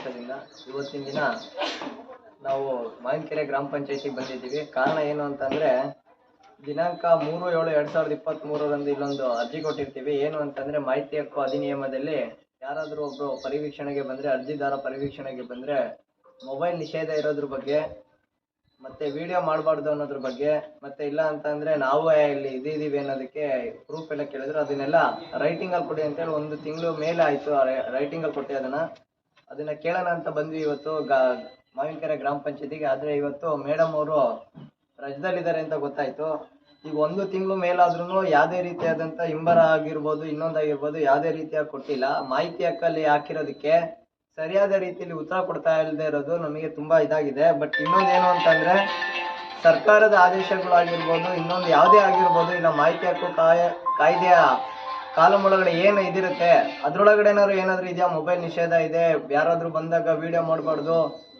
ಪಕ್ಷದಿಂದ ಇವತ್ತಿನ ದಿನ ನಾವು ಮಾವಿನಕೆರೆ ಗ್ರಾಮ ಪಂಚಾಯತಿಗೆ ಬಂದಿದ್ದೀವಿ. ಕಾರಣ ಏನು ಅಂತಂದರೆ, ದಿನಾಂಕ 3/7/2023 ಇಲ್ಲೊಂದು ಅರ್ಜಿ ಕೊಟ್ಟಿರ್ತೀವಿ. ಏನು ಅಂತಂದರೆ, ಮಾಹಿತಿ ಹಕ್ಕು ಅಧಿನಿಯಮದಲ್ಲಿ ಯಾರಾದರೂ ಒಬ್ಬರು ಪರಿವೀಕ್ಷಣೆಗೆ ಬಂದರೆ, ಅರ್ಜಿದಾರ ಪರಿವೀಕ್ಷಣೆಗೆ ಬಂದರೆ ಮೊಬೈಲ್ ನಿಷೇಧ ಇರೋದ್ರ ಬಗ್ಗೆ, ಮತ್ತು ವಿಡಿಯೋ ಮಾಡಬಾರ್ದು ಅನ್ನೋದ್ರ ಬಗ್ಗೆ, ಮತ್ತು ಇಲ್ಲ ಅಂತಂದರೆ ನಾವು ಇಲ್ಲಿ ಇದ್ದೀವಿ ಅನ್ನೋದಕ್ಕೆ ಪ್ರೂಫ್ ಎಲ್ಲ ಕೇಳಿದ್ರು. ಅದನ್ನೆಲ್ಲ ರೈಟಿಂಗಲ್ಲಿ ಕೊಡಿ ಅಂತೇಳಿ 1 ತಿಂಗಳು ಮೇಲೆ ಆಯಿತು ರೈಟಿಂಗಲ್ಲಿ ಕೊಟ್ಟು ಅದನ್ನು ಕೇಳೋಣ ಅಂತ ಬಂದ್ವಿ ಇವತ್ತು ಮಾವಿನಕೆರೆ ಗ್ರಾಮ ಪಂಚಾಯತಿಗೆ. ಆದರೆ ಇವತ್ತು ಮೇಡಮ್ ಅವರು ರಜದಲ್ಲಿದ್ದಾರೆ ಅಂತ ಗೊತ್ತಾಯಿತು. ಈಗ 1 ತಿಂಗಳು ಮೇಲಾದ್ರೂ ಯಾವುದೇ ರೀತಿಯಾದಂಥ ಹಿಂಬರ ಆಗಿರ್ಬೋದು, ಇನ್ನೊಂದಾಗಿರ್ಬೋದು, ಯಾವುದೇ ರೀತಿಯಾಗಿ ಕೊಟ್ಟಿಲ್ಲ. ಮಾಹಿತಿ ಹಕ್ಕಲ್ಲಿ ಹಾಕಿರೋದಕ್ಕೆ ಸರಿಯಾದ ರೀತಿಯಲ್ಲಿ ಉತ್ತರ ಕೊಡ್ತಾ ಇಲ್ಲದೆ ಇರೋದು ನಮಗೆ ತುಂಬ ಇದಾಗಿದೆ. ಬಟ್ ಇನ್ನೊಂದೇನು ಅಂತಂದರೆ, ಸರ್ಕಾರದ ಆದೇಶಗಳಾಗಿರ್ಬೋದು, ಇನ್ನೊಂದು ಯಾವುದೇ ಆಗಿರ್ಬೋದು, ಇಲ್ಲ ಮಾಹಿತಿ ಹಕ್ಕು ಕಾಯ್ದೆಯ ಕಾಲಮ್ ಒಳಗಡೆ ಏನು ಇದಿರುತ್ತೆ ಅದರೊಳಗಡೆ ಏನಾದರೂ ಇದೆಯಾ, ಮೊಬೈಲ್ ನಿಷೇಧ ಇದೆ, ಯಾರಾದರೂ ಬಂದಾಗ ವಿಡಿಯೋ ಮಾಡಬಾರ್ದು,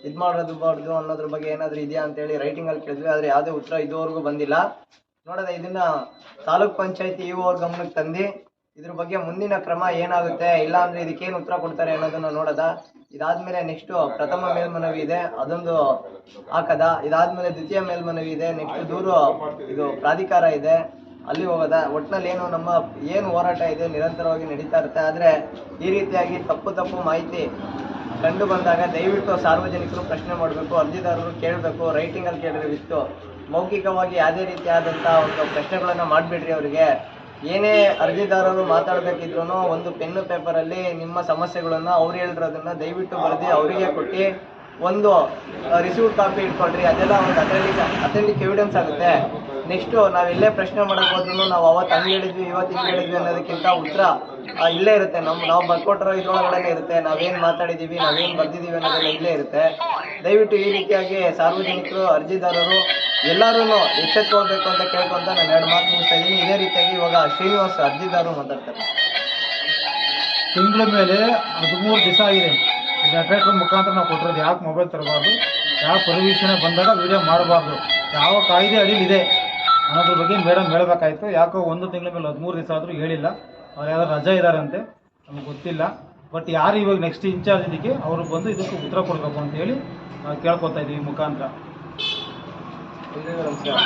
ಇದು ಮಾಡೋದು ಅನ್ನೋದ್ರ ಬಗ್ಗೆ ಏನಾದರೂ ಇದೆಯಾ ಅಂತೇಳಿ ರೈಟಿಂಗಲ್ಲಿ ಕೇಳಿದ್ವಿ. ಆದರೆ ಯಾವುದೇ ಉತ್ತರ ಇದುವರೆಗೂ ಬಂದಿಲ್ಲ. ನೋಡೋದ ಇದನ್ನು ತಾಲೂಕ್ ಪಂಚಾಯತಿ ಇಒ ಅವ್ರ ಗಮನಕ್ಕೆ ತಂದು ಇದ್ರ ಬಗ್ಗೆ ಮುಂದಿನ ಕ್ರಮ ಏನಾಗುತ್ತೆ, ಇಲ್ಲ ಅಂದರೆ ಇದಕ್ಕೇನು ಉತ್ತರ ಕೊಡ್ತಾರೆ ಅನ್ನೋದನ್ನು ನೋಡೋದ. ಇದಾದಮೇಲೆ ನೆಕ್ಸ್ಟು ಪ್ರಥಮ ಮೇಲ್ಮನವಿ ಇದೆ, ಅದೊಂದು ಹಾಕದ. ಇದಾದಮೇಲೆ ದ್ವಿತೀಯ ಮೇಲ್ಮನವಿ ಇದೆ, ನೆಕ್ಸ್ಟ್ ದೂರು ಇದು ಪ್ರಾಧಿಕಾರ ಇದೆ, ಅಲ್ಲಿ ಹೋಗೋದ. ಒಟ್ಟಿನಲ್ಲಿ ಏನು ಹೋರಾಟ ಇದೆ ನಿರಂತರವಾಗಿ ನಡೀತಾ ಇರುತ್ತೆ. ಆದರೆ ಈ ರೀತಿಯಾಗಿ ತಪ್ಪು ಮಾಹಿತಿ ಕಂಡು ಬಂದಾಗ ದಯವಿಟ್ಟು ಸಾರ್ವಜನಿಕರು ಪ್ರಶ್ನೆ ಮಾಡಬೇಕು, ಅರ್ಜಿದಾರರು ಕೇಳಬೇಕು, ರೈಟಿಂಗಲ್ಲಿ ಕೇಳಿದ್ರೆ ಬಿಟ್ಟು ಮೌಖಿಕವಾಗಿ ಯಾವುದೇ ರೀತಿಯಾದಂಥ ಒಂದು ಪ್ರಶ್ನೆಗಳನ್ನು ಮಾಡಿಬಿಡ್ರಿ. ಅವರಿಗೆ ಏನೇ ಅರ್ಜಿದಾರರು ಮಾತಾಡಬೇಕಿದ್ರು ಒಂದು ಪೆನ್ನು ಪೇಪರಲ್ಲಿ ನಿಮ್ಮ ಸಮಸ್ಯೆಗಳನ್ನು ಅವ್ರು ಹೇಳಿರೋದನ್ನು ದಯವಿಟ್ಟು ಬರೆದು ಅವರಿಗೆ ಕೊಟ್ಟು ಒಂದು ರಿಸೀವ್ಡ್ ಕಾಪಿ ಇಟ್ಕೊಳ್ರಿ. ಅದೆಲ್ಲ ಒಂದು ಅಥೆಂಟಿಕ್ ಎವಿಡೆನ್ಸ್ ಆಗುತ್ತೆ. ನೆಕ್ಸ್ಟು ನಾವೆಲ್ಲೇ ಪ್ರಶ್ನೆ ಮಾಡೋಕೆ ಹೋದ್ರೂ ನಾವು ಅವತ್ತು ಹಂಗೆ ಹೇಳಿದ್ವಿ, ಇವತ್ತು ಹಿಂಗೆ ಹೇಳಿದ್ವಿ ಅನ್ನೋದಕ್ಕಿಂತ ಉತ್ತರ ಇಲ್ಲೇ ಇರುತ್ತೆ. ನಾವು ಬರ್ಕೊಟ್ಟಿರೋ ಇದ್ರೊಳಗಡೆ ಇರುತ್ತೆ. ನಾವೇನು ಮಾತಾಡಿದ್ದೀವಿ, ನಾವೇನು ಬರ್ದಿದ್ದೀವಿ ಅನ್ನೋದೆಲ್ಲ ಇಲ್ಲೇ ಇರುತ್ತೆ. ದಯವಿಟ್ಟು ಈ ರೀತಿಯಾಗಿ ಸಾರ್ವಜನಿಕರು, ಅರ್ಜಿದಾರರು ಎಲ್ಲರೂ ಎಚ್ಚೆತ್ತುಕೊಳ್ಬೇಕು ಅಂತ ಕೇಳ್ಕೊಂತ ನಾನು 2 ಮಾತು ಮುಗಿಸ್ತಾ ಇದ್ದೀನಿ. ಇದೇ ರೀತಿಯಾಗಿ ಇವಾಗ ಶ್ರೀನಿವಾಸ್ ಅರ್ಜಿದಾರರು ಮಾತಾಡ್ತಾರೆ. ತಿಂಗಳ ಮೇಲೆ 13 ದಿವಸ ಆಗಿದೆ. ಜನರೇಟರ್ ಮುಖಾಂತರ ನಾವು ಕೊಟ್ಟಿರೋದು. ಯಾಕೆ ಮೊಬೈಲ್ ತರಬಾರ್ದು, ಯಾವ ಪರಿವೀಕ್ಷಣೆ ಬಂದಾಗ ವಿಡಿಯೋ ಮಾಡಬಾರ್ದು, ಯಾವ ಕಾಯ್ದೆ ಅಡಿಲಿದೆ ಅನ್ನೋದ್ರ ಬಗ್ಗೆ ಮೇಡಮ್ ಹೇಳಬೇಕಾಯ್ತು. ಯಾಕೋ 1 ತಿಂಗಳ ಮೇಲೆ 13 ದಿವಸ ಆದರೂ ಹೇಳಿಲ್ಲ. ಅವ್ರು ಯಾರು ರಜಾ ಇದ್ದಾರಂತೆ, ನಮಗೆ ಗೊತ್ತಿಲ್ಲ. ಬಟ್ ಯಾರು ಇವಾಗ ನೆಕ್ಸ್ಟ್ ಇನ್ಚಾರ್ಜ್ ಇದಕ್ಕೆ ಅವರು ಬಂದು ಇದಕ್ಕೆ ಉತ್ತರ ಕೊಡಬೇಕು ಅಂತೇಳಿ ನಾವು ಕೇಳ್ಕೊತಾ ಇದ್ದೀವಿ ಮುಖಾಂತರ. ನಮಸ್ಕಾರ.